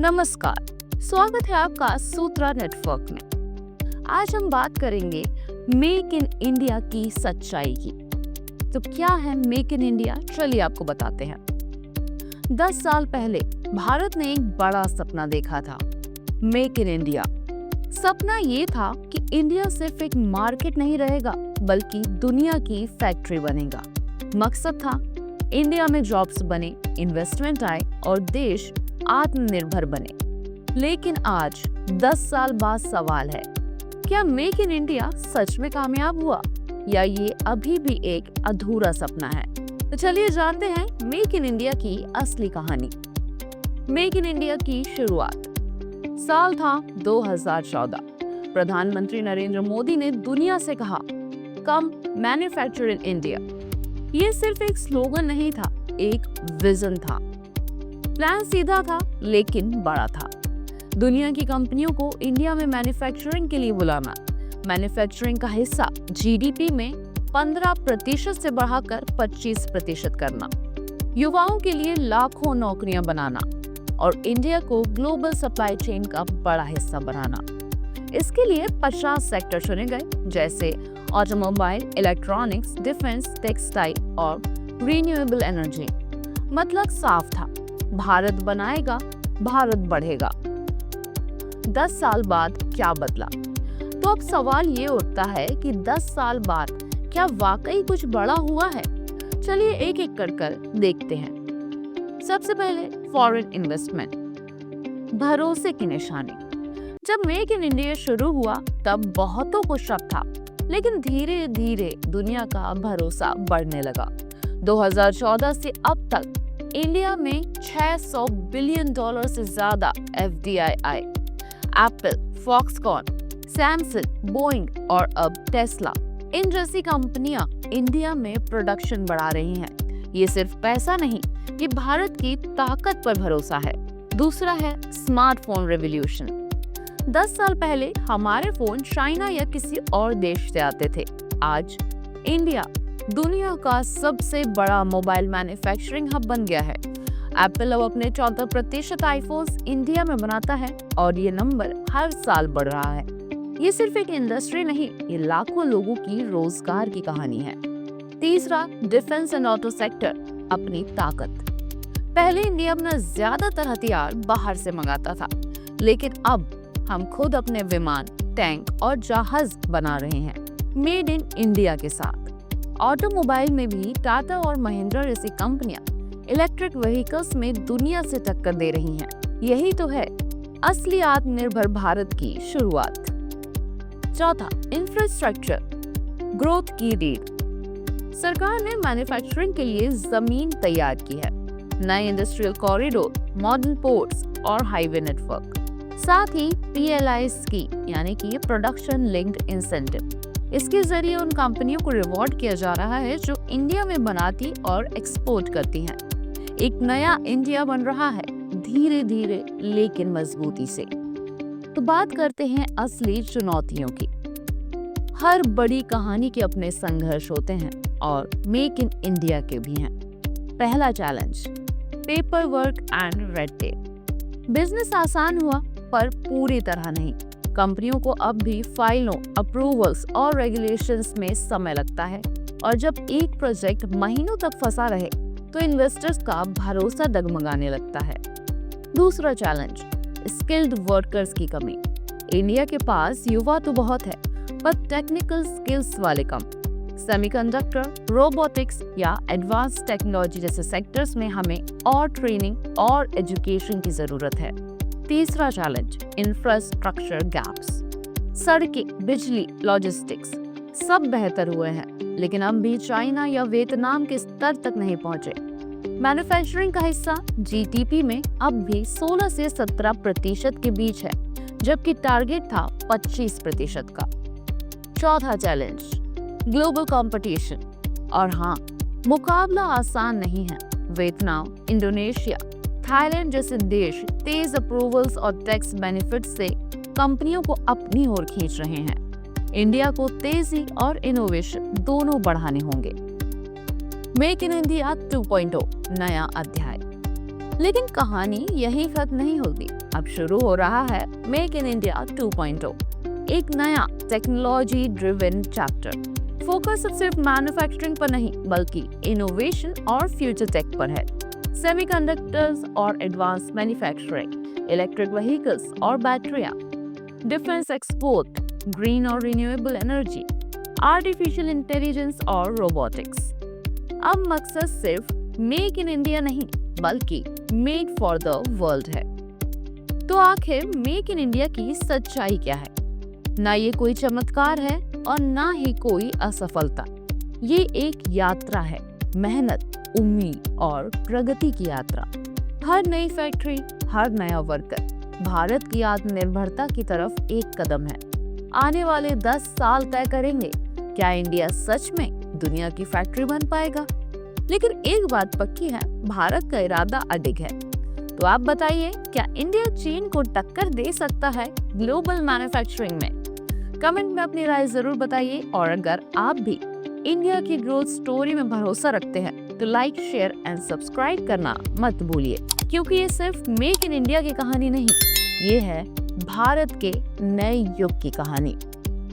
नमस्कार, स्वागत है आपका सूत्रा नेटवर्क में। आज हम बात करेंगे मेक इन इंडिया की सच्चाई की। तो क्या है मेक इन इंडिया, चलिए आपको बताते हैं। 10 साल पहले भारत ने एक बड़ा सपना देखा था, मेक इन इंडिया। सपना ये था कि इंडिया सिर्फ एक मार्केट नहीं रहेगा, बल्कि दुनिया की फैक्ट्री बनेगा। मकसद था इंडिया में जॉब्स बने, इन्वेस्टमेंट आए और देश आत्मनिर्भर बने। लेकिन आज 10 साल बाद सवाल है, क्या मेक इन इंडिया सच में कामयाब हुआ या ये अभी भी एक अधूरा सपना है? तो चलिए जानते हैं मेक इन इंडिया की असली कहानी। मेक इन इंडिया की शुरुआत साल था 2014। प्रधानमंत्री नरेंद्र मोदी ने दुनिया से कहा, कम मैन्युफैक्चर इन इंडिया। ये सिर्फ एक स्लोगन नहीं था, एक विजन था। प्लान सीधा था लेकिन बड़ा था। दुनिया की कंपनियों को इंडिया में मैन्युफैक्चरिंग के लिए बुलाना, मैन्युफैक्चरिंग का हिस्सा जीडीपी में 15% से बढ़ाकर 25% करना, युवाओं के लिए लाखों नौकरियां बनाना और इंडिया को ग्लोबल सप्लाई चेन का बड़ा हिस्सा बनाना। इसके लिए 50 सेक्टर चुने गए, जैसे ऑटोमोबाइल, इलेक्ट्रॉनिक्स, डिफेंस, टेक्सटाइल और रिन्यूएबल एनर्जी। मतलब साफ था, भारत बनाएगा, भारत बढ़ेगा। 10 साल बाद क्या बदला? तो अब सवाल ये उठता है कि 10 साल बाद क्या वाकई कुछ बड़ा हुआ है? चलिए एक एक कर देखते हैं। सबसे पहले फॉरेन इन्वेस्टमेंट, भरोसे की निशानी। जब मेक इन इंडिया शुरू हुआ तब बहुतों को शक था, लेकिन धीरे धीरे दुनिया का भरोसा बढ़ने लगा। 2014 से अब तक इंडिया में $600 बिलियन से ज्यादा एफडीआई आए। एप्पल, फॉक्सकॉन, सैमसंग, बोइंग और अब टेस्ला, इन जैसी कंपनियां इंडिया में प्रोडक्शन बढ़ा रही हैं। ये सिर्फ पैसा नहीं, ये भारत की ताकत पर भरोसा है। दूसरा है स्मार्टफोन रेवोल्यूशन। 10 साल पहले हमारे फोन चाइना या किसी और देश से आते थे। आज इंडिया दुनिया का सबसे बड़ा मोबाइल मैन्युफैक्चरिंग हब बन गया है। एप्पल अब अपने 14% आईफोन्स इंडिया में बनाता है और ये नंबर हर साल बढ़ रहा है। ये सिर्फ एक इंडस्ट्री नहीं, ये लाखों लोगों की रोजगार की कहानी है। तीसरा, डिफेंस एंड ऑटो सेक्टर, अपनी ताकत। पहले इंडिया अपना ज्यादातर हथियार बाहर से मंगाता था, लेकिन अब हम खुद अपने विमान, टैंक और जहाज बना रहे हैं, मेड इन इंडिया के साथ। ऑटोमोबाइल में भी टाटा और महिंद्रा जैसी कंपनियां इलेक्ट्रिक व्हीकल्स में दुनिया से टक्कर दे रही हैं। यही तो है असली आत्मनिर्भर भारत की शुरुआत। चौथा, इंफ्रास्ट्रक्चर, ग्रोथ की रीढ़। सरकार ने मैन्युफैक्चरिंग के लिए जमीन तैयार की है, नए इंडस्ट्रियल कॉरिडोर, मॉडर्न पोर्ट्स और हाईवे नेटवर्क। साथ ही PLI स्कीम यानी कि प्रोडक्शन लिंक्ड इंसेंटिव, इसके जरिए उन कंपनियों को रिवॉर्ड किया जा रहा है जो इंडिया में बनाती और एक्सपोर्ट करती हैं। एक नया इंडिया बन रहा है, धीरे धीरे लेकिन मजबूती से। तो बात करते हैं असली चुनौतियों की। हर बड़ी कहानी के अपने संघर्ष होते हैं और मेक इन इंडिया के भी हैं। पहला challenge, paper work and red tape. Business आसान हुआ पर पूरी तरह नहीं। कंपनियों को अब भी फाइलों, अप्रूवल्स और रेगुलेशंस में समय लगता है और जब एक प्रोजेक्ट महीनों तक फंसा रहे तो इन्वेस्टर्स का भरोसा डगमगाने लगता है। दूसरा चैलेंज, स्किल्ड वर्कर्स की कमी। इंडिया के पास युवा तो बहुत है, पर टेक्निकल स्किल्स वाले कम। सेमीकंडक्टर, रोबोटिक्स या एडवांस टेक्नोलॉजी जैसे सेक्टर्स में हमें और ट्रेनिंग और एजुकेशन की जरूरत है। तीसरा चैलेंज, इंफ्रास्ट्रक्चर गैप्स। सड़कें, बिजली, लॉजिस्टिक्स सब बेहतर हुए हैं, लेकिन अब भी चाइना या वियतनाम के स्तर तक नहीं पहुंचे। मैन्युफैक्चरिंग का हिस्सा जीडीपी में अब भी 16 से 17% के बीच है, जबकि टारगेट था 25% का। चौथा चैलेंज, ग्लोबल कंपटीशन। और हाँ, मुकाबला आसान नहीं है। वियतनाम, इंडोनेशिया, थाईलैंड जैसे देश तेज अप्रूवल्स और टैक्स बेनिफिट से कंपनियों को अपनी ओर खींच रहे हैं। इंडिया को तेजी और इनोवेशन दोनों बढ़ाने होंगे। मेक इन इंडिया 2.0 नया अध्याय। लेकिन कहानी यही खत्म नहीं होती। अब शुरू हो रहा है मेक इन इंडिया 2.0, एक नया टेक्नोलॉजी ड्रिवन चैप्टर। फोकस अब सिर्फ मैन्युफैक्चरिंग पर नहीं बल्कि इनोवेशन और फ्यूचर टेक पर है। सेमीकंडक्टर्स और एडवांस मैन्युफैक्चरिंग, इलेक्ट्रिक व्हीकल्स और बैटरियां, डिफेंस एक्सपोर्ट, ग्रीन और रिन्यूएबल एनर्जी, आर्टिफिशियल इंटेलिजेंस और रोबोटिक्स। अब मकसद सिर्फ मेक इन इंडिया नहीं बल्कि मेड फॉर द वर्ल्ड है। तो आखिर मेक इन इंडिया की सच्चाई क्या है? ना ये कोई चमत्कार है और ना ही कोई असफलता। ये एक यात्रा है, मेहनत, उम्मीद और प्रगति की यात्रा। हर नई फैक्ट्री, हर नया वर्कर भारत की आत्मनिर्भरता की तरफ एक कदम है। आने वाले 10 साल तय करेंगे क्या इंडिया सच में दुनिया की फैक्ट्री बन पाएगा। लेकिन एक बात पक्की है, भारत का इरादा अडिग है। तो आप बताइए, क्या इंडिया चीन को टक्कर दे सकता है ग्लोबल मैन्युफैक्चरिंग में? कमेंट में अपनी राय जरूर बताइए और अगर आप भी इंडिया की ग्रोथ स्टोरी में भरोसा रखते हैं तो लाइक, शेयर एंड सब्सक्राइब करना मत भूलिए, क्योंकि ये सिर्फ मेक इन इंडिया की कहानी नहीं, ये है भारत के नए युग की कहानी।